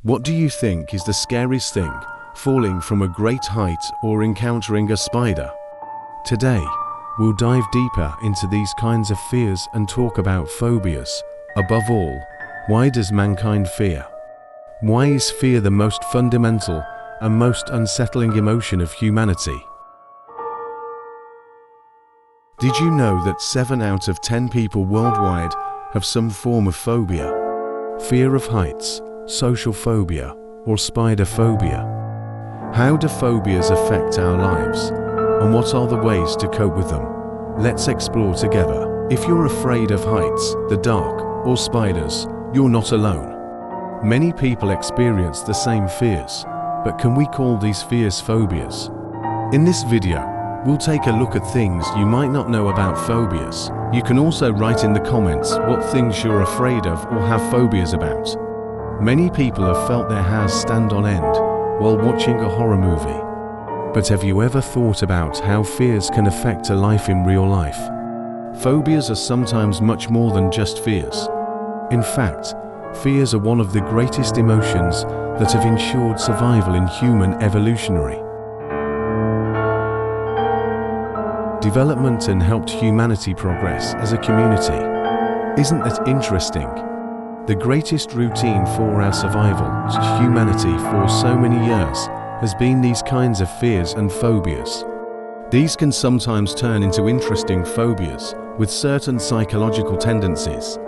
What do you think is the scariest thing? Falling from a great height or encountering a spider? Today, we'll dive deeper into these kinds of fears and talk about phobias. Above all, why does mankind fear? Why is fear the most fundamental and most unsettling emotion of humanity? Did you know that 7 out of 10 people worldwide have some form of phobia? Fear of heights, social phobia, or spider phobia. How do phobias affect our lives? And what are the ways to cope with them? Let's explore together. If you're afraid of heights, the dark, or spiders, you're not alone. Many people experience the same fears, but can we call these fears phobias? In this video, we'll take a look at things you might not know about phobias. You can also write in the comments what things you're afraid of or have phobias about. Many people have felt their hairs stand on end while watching a horror movie. But have you ever thought about how fears can affect a life in real life? Phobias are sometimes much more than just fears. In fact, fears are one of the greatest emotions that have ensured survival in human evolutionary development and helped humanity progress as a community. Isn't that interesting? The greatest routine for our survival as humanity for so many years has been these kinds of fears and phobias. These can sometimes turn into interesting phobias with certain psychological tendencies.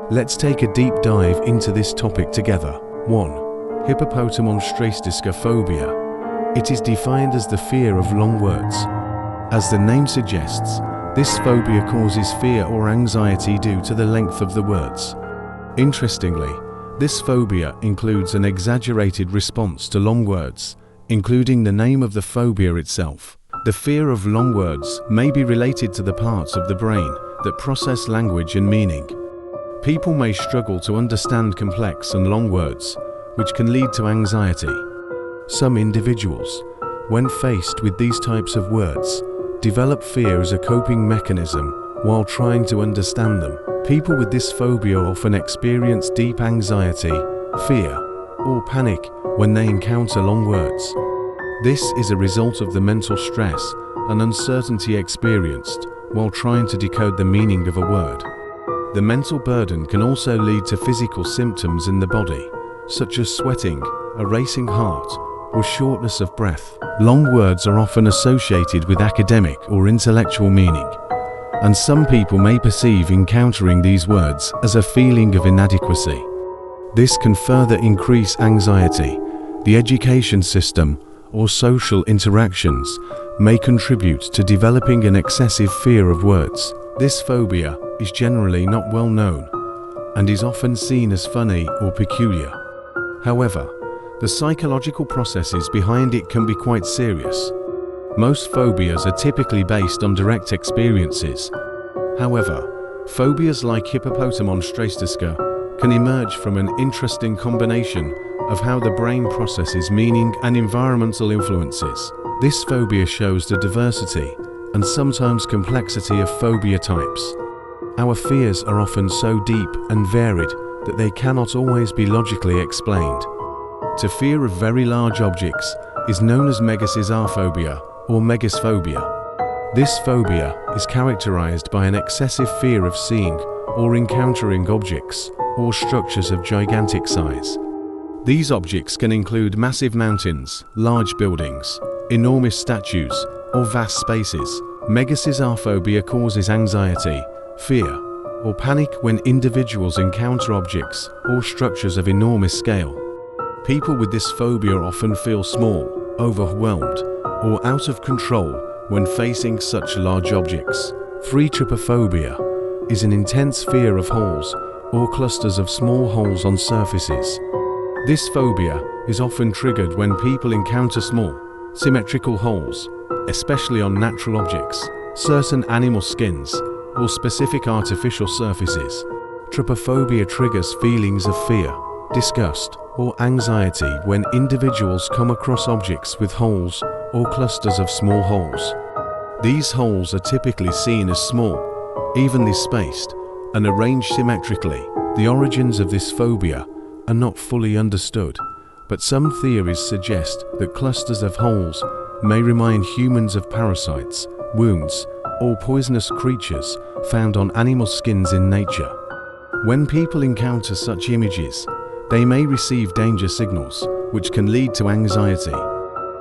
Let's take a deep dive into this topic together. 1. Hippopotamonstratiska phobia. It is defined as the fear of long words. As the name suggests, this phobia causes fear or anxiety due to the length of the words. Interestingly, this phobia includes an exaggerated response to long words, including the name of the phobia itself. The fear of long words may be related to the parts of the brain that process language and meaning. People may struggle to understand complex and long words, which can lead to anxiety. Some individuals, when faced with these types of words, develop fear as a coping mechanism while trying to understand them. People with this phobia often experience deep anxiety, fear, or panic when they encounter long words. This is a result of the mental stress and uncertainty experienced while trying to decode the meaning of a word. The mental burden can also lead to physical symptoms in the body, such as sweating, a racing heart, or shortness of breath. Long words are often associated with academic or intellectual meaning, and some people may perceive encountering these words as a feeling of inadequacy. This can further increase anxiety. The education system or social interactions may contribute to developing an excessive fear of words. This phobia is generally not well known and is often seen as funny or peculiar. However, the psychological processes behind it can be quite serious. Most phobias are typically based on direct experiences. However, phobias like hippopotamonstratiska can emerge from an interesting combination of how the brain processes meaning and environmental influences. This phobia shows the diversity and sometimes complexity of phobia types. Our fears are often so deep and varied that they cannot always be logically explained. The fear of very large objects is known as megacisarphobia or megasphobia. This phobia is characterized by an excessive fear of seeing or encountering objects or structures of gigantic size. These objects can include massive mountains, large buildings, enormous statues, or vast spaces. Megacisarphobia causes anxiety, fear, or panic when individuals encounter objects or structures of enormous scale. People with this phobia often feel small, overwhelmed, or out of control when facing such large objects. 3. Trypophobia is an intense fear of holes or clusters of small holes on surfaces. This phobia is often triggered when people encounter small, symmetrical holes, especially on natural objects, certain animal skins, or specific artificial surfaces. Trypophobia triggers feelings of fear, disgust, or anxiety when individuals come across objects with holes or clusters of small holes. These holes are typically seen as small, evenly spaced, and arranged symmetrically. The origins of this phobia are not fully understood, but some theories suggest that clusters of holes may remind humans of parasites, wounds, or poisonous creatures found on animal skins in nature. When people encounter such images, they may receive danger signals, which can lead to anxiety.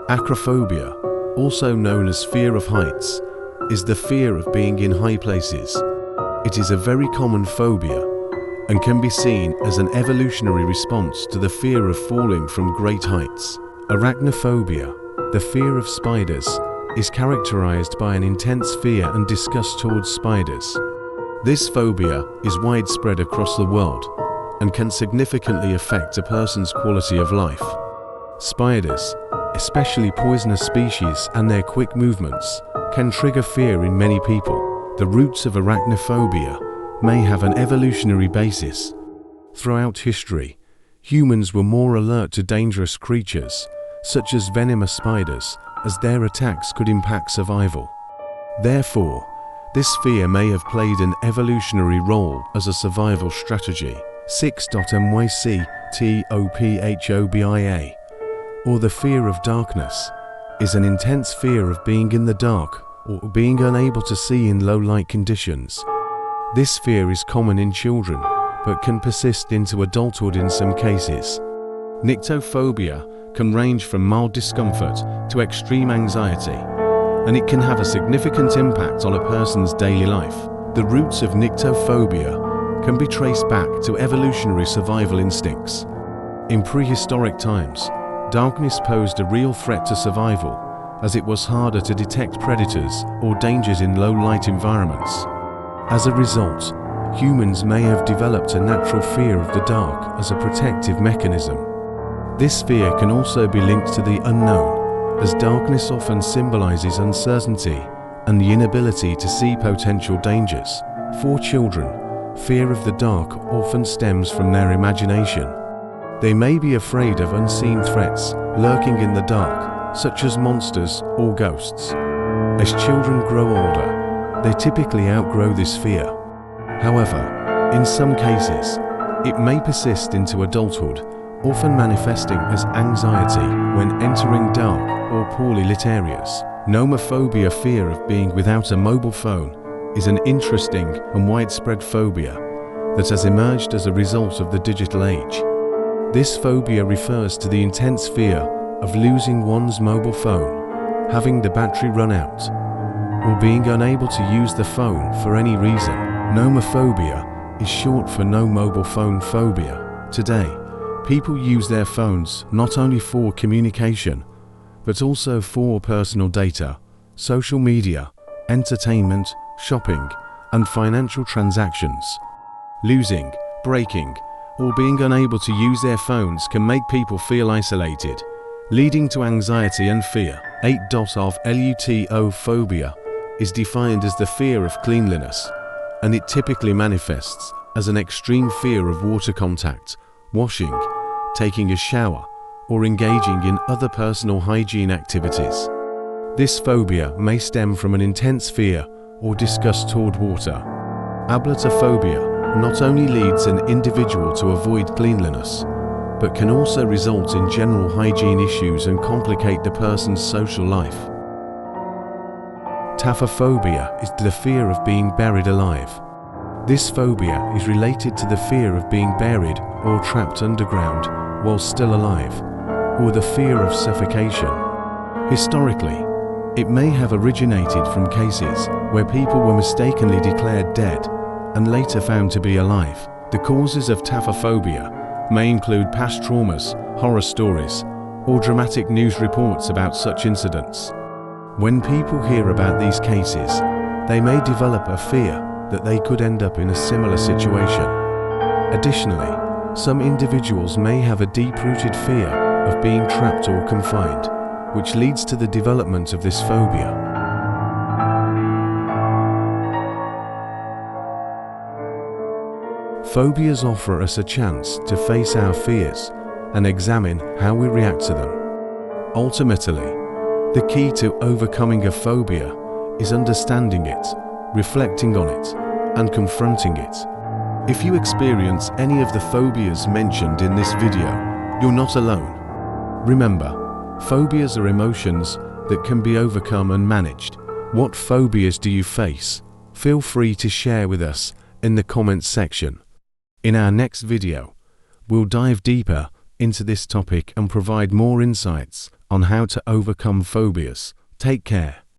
Acrophobia, also known as fear of heights, is the fear of being in high places. It is a very common phobia and can be seen as an evolutionary response to the fear of falling from great heights. Arachnophobia, the fear of spiders, is characterized by an intense fear and disgust towards spiders. This phobia is widespread across the world and can significantly affect a person's quality of life. Spiders, especially poisonous species and their quick movements, can trigger fear in many people. The roots of arachnophobia may have an evolutionary basis. Throughout history, humans were more alert to dangerous creatures, such as venomous spiders, as their attacks could impact survival. Therefore, this fear may have played an evolutionary role as a survival strategy. 6.myctophobia, or the fear of darkness, is an intense fear of being in the dark or being unable to see in low light conditions. This fear is common in children, but can persist into adulthood in some cases. Nyctophobia can range from mild discomfort to extreme anxiety, and it can have a significant impact on a person's daily life. The roots of nyctophobia can be traced back to evolutionary survival instincts. In prehistoric times, darkness posed a real threat to survival, as it was harder to detect predators or dangers in low-light environments. As a result, humans may have developed a natural fear of the dark as a protective mechanism. This fear can also be linked to the unknown, as darkness often symbolizes uncertainty and the inability to see potential dangers. For children, fear of the dark often stems from their imagination. They may be afraid of unseen threats lurking in the dark, such as monsters or ghosts. As children grow older, they typically outgrow this fear. However, in some cases, it may persist into adulthood, often manifesting as anxiety when entering dark or poorly lit areas. Nomophobia, fear of being without a mobile phone, is an interesting and widespread phobia that has emerged as a result of the digital age. This phobia refers to the intense fear of losing one's mobile phone, having the battery run out, or being unable to use the phone for any reason. Nomophobia is short for no mobile phone phobia. Today, people use their phones not only for communication, but also for personal data, social media, entertainment, shopping, and financial transactions. Losing, breaking, or being unable to use their phones can make people feel isolated, leading to anxiety and fear. 8.lutophobia is defined as the fear of cleanliness, and it typically manifests as an extreme fear of water contact, washing, taking a shower, or engaging in other personal hygiene activities. This phobia may stem from an intense fear or disgust toward water. Ablutophobia not only leads an individual to avoid cleanliness, but can also result in general hygiene issues and complicate the person's social life. Taphophobia is the fear of being buried alive. This phobia is related to the fear of being buried or trapped underground while still alive, or the fear of suffocation. Historically, it may have originated from cases where people were mistakenly declared dead and later found to be alive. The causes of taphophobia may include past traumas, horror stories, or dramatic news reports about such incidents. When people hear about these cases, they may develop a fear that they could end up in a similar situation. Additionally, some individuals may have a deep-rooted fear of being trapped or confined, which leads to the development of this phobia. Phobias offer us a chance to face our fears and examine how we react to them. Ultimately, the key to overcoming a phobia is understanding it, reflecting on it, and confronting it. If you experience any of the phobias mentioned in this video, you're not alone. Remember, phobias are emotions that can be overcome and managed. What phobias do you face? Feel free to share with us in the comments section. In our next video, we'll dive deeper into this topic and provide more insights on how to overcome phobias. Take care.